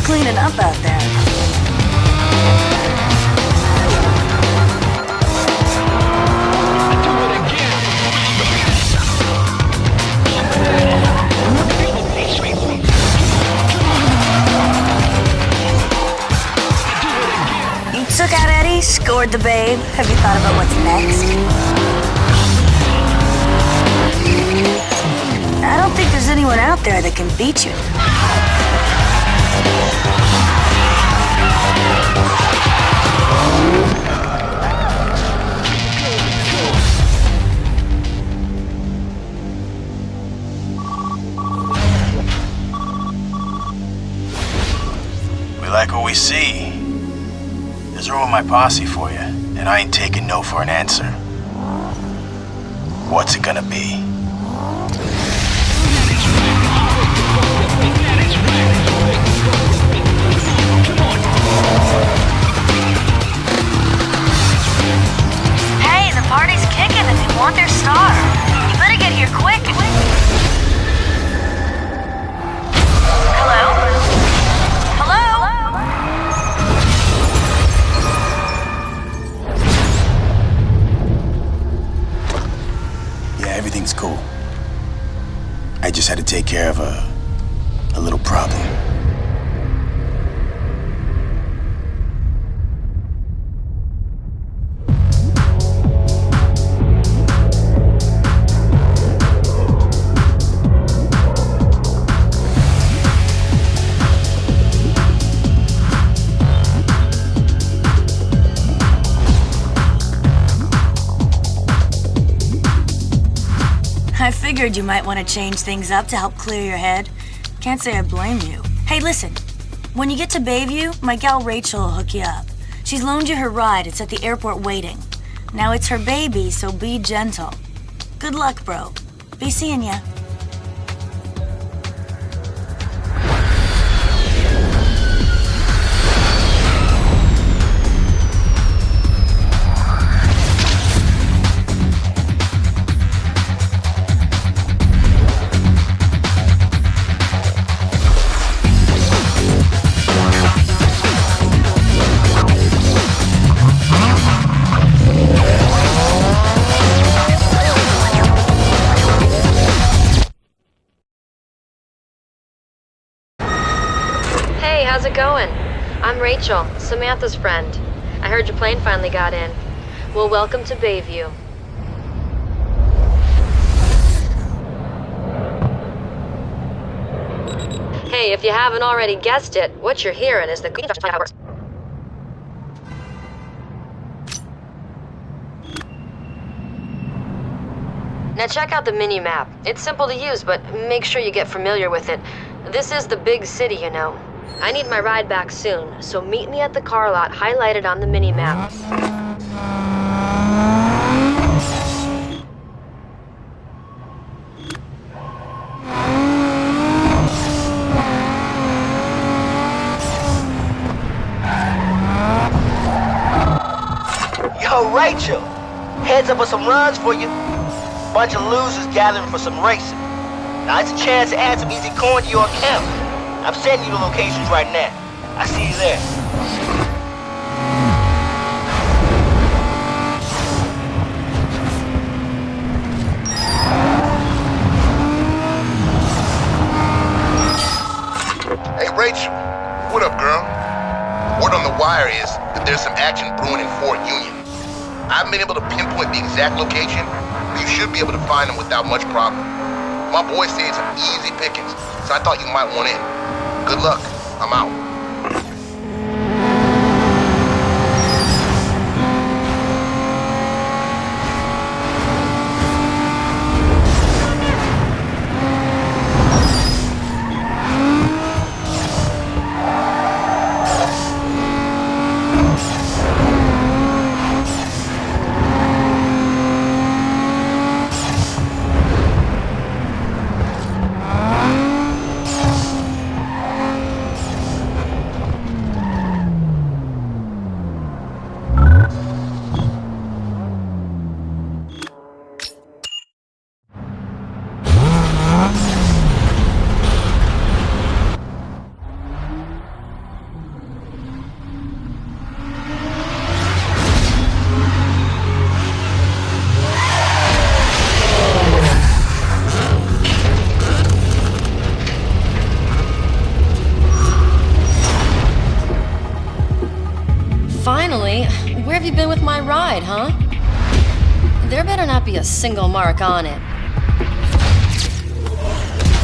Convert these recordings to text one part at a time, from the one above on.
cleaning up out there. You took out Eddie, scored the babe. Have you thought about what's next? I don't think there's anyone out there that can beat you. We like what we see. There's room in my posse for you, and I ain't taking no for an answer. What's it gonna be? Hey, the party's kicking and they want their star. You better get here quick. Hello? Hello? Yeah, everything's cool. I just had to take care of a little problem. I figured you might want to change things up to help clear your head. Can't say I blame you. Hey, listen. When you get to Bayview, my gal Rachel will hook you up. She's loaned you her ride. It's at the airport waiting. Now it's her baby, so be gentle. Good luck, bro. Be seeing ya. Hey, how's it going? I'm Rachel, Samantha's friend. I heard your plane finally got in. Well, welcome to Bayview. Hey, if you haven't already guessed it, what you're hearing is the green stuff how it works. Now check out the mini-map. It's simple to use, but make sure you get familiar with it. This is the big city, you know. I need my ride back soon, so meet me at the car lot highlighted on the mini-map. Yo, Rachel, heads up with some runs for you. Bunch of losers gathering for some racing. Now it's a chance to add some easy coin to your account. I'm sending you the locations right now. I see you there. Hey, Rachel. What up, girl? Word on the wire is that there's some action brewing in Fort Union. I haven't been able to pinpoint the exact location, but you should be able to find them without much problem. My boys say it's easy pickings, so I thought you might want in. Good luck. I'm out. ride, huh? There better not be a single mark on it.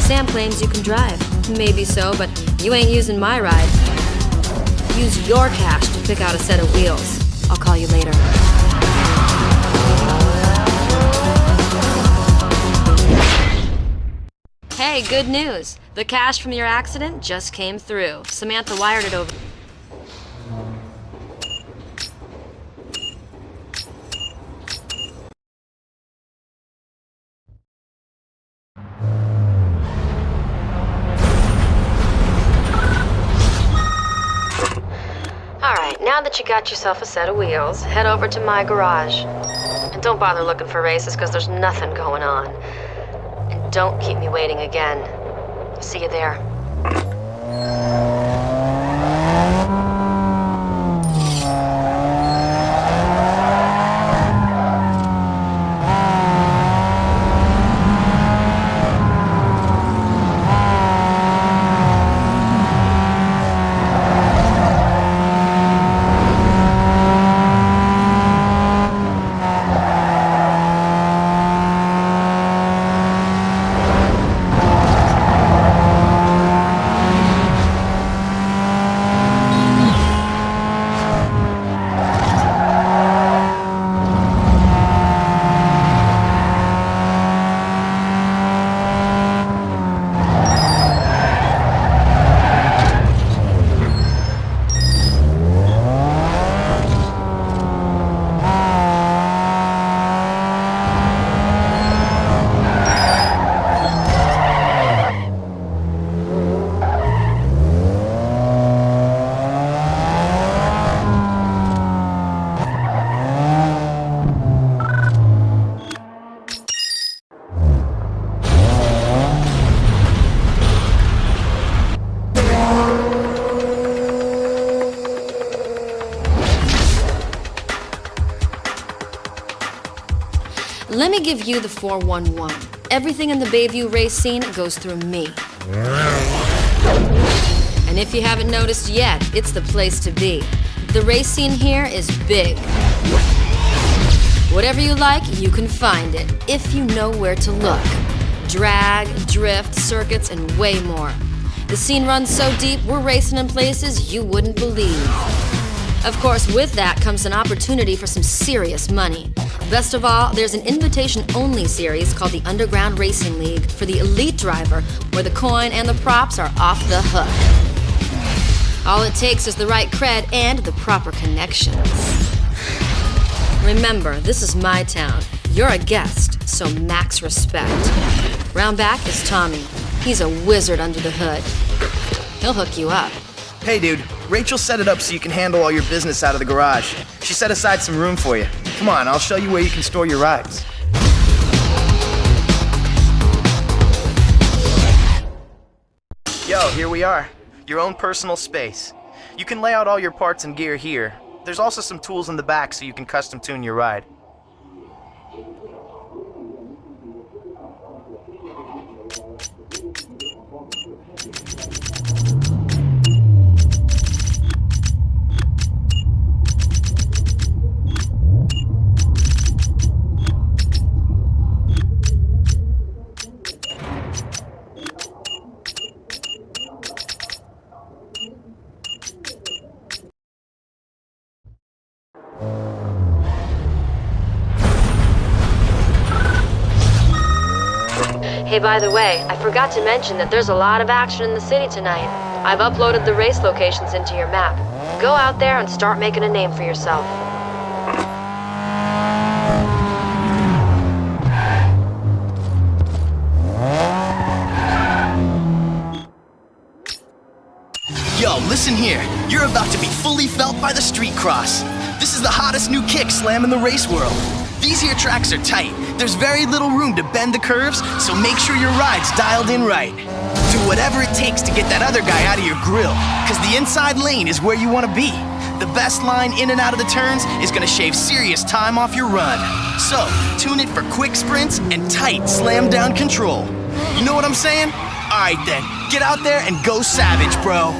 Sam claims you can drive. Maybe so, but you ain't using my ride. Use your cash to pick out a set of wheels. I'll call you later. Hey, good news. The cash from your accident just came through. Samantha wired it over. Alright, now that you got yourself a set of wheels, head over to my garage. And don't bother looking for races, because there's nothing going on. And don't keep me waiting again. See you there. Let me give you the 411. Everything in the Bayview race scene goes through me. And if you haven't noticed yet, it's the place to be. The race scene here is big. Whatever you like, you can find it, if you know where to look. Drag, drift, circuits, and way more. The scene runs so deep, we're racing in places you wouldn't believe. Of course, with that comes an opportunity for some serious money. Best of all, there's an invitation-only series called the Underground Racing League for the elite driver, where the coin and the props are off the hook. All it takes is the right cred and the proper connections. Remember, this is my town. You're a guest, so max respect. Round back is Tommy. He's a wizard under the hood. He'll hook you up. Hey dude, Rachel set it up so you can handle all your business out of the garage. She set aside some room for you. Come on, I'll show you where you can store your rides. Yo, here we are. Your own personal space. You can lay out all your parts and gear here. There's also some tools in the back so you can custom tune your ride. Hey, by the way, I forgot to mention that there's a lot of action in the city tonight. I've uploaded the race locations into your map. Go out there and start making a name for yourself. Yo, listen here. You're about to be fully felt by the street cross. This is the hottest new kick slam in the race world. These here tracks are tight. There's very little room to bend the curves, so make sure your ride's dialed in right. Do whatever it takes to get that other guy out of your grill, because the inside lane is where you want to be. The best line in and out of the turns is going to shave serious time off your run. So, tune it for quick sprints and tight slam down control. You know what I'm saying? Alright then, get out there and go savage, bro.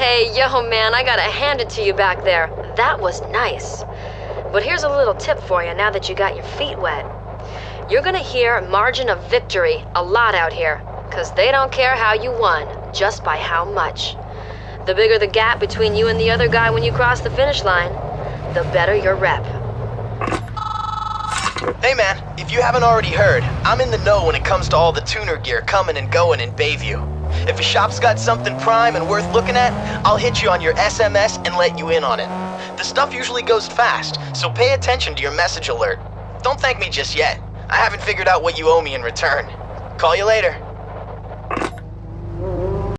Hey, yo, man, I gotta hand it to you back there. That was nice. But here's a little tip for you now that you got your feet wet. You're gonna hear margin of victory a lot out here, 'cause they don't care how you won, just by how much. The bigger the gap between you and the other guy when you cross the finish line, the better your rep. Hey man, if you haven't already heard, I'm in the know when it comes to all the tuner gear coming and going in Bayview. If a shop's got something prime and worth looking at, I'll hit you on your SMS and let you in on it. The stuff usually goes fast, so pay attention to your message alert. Don't thank me just yet. I haven't figured out what you owe me in return. Call you later.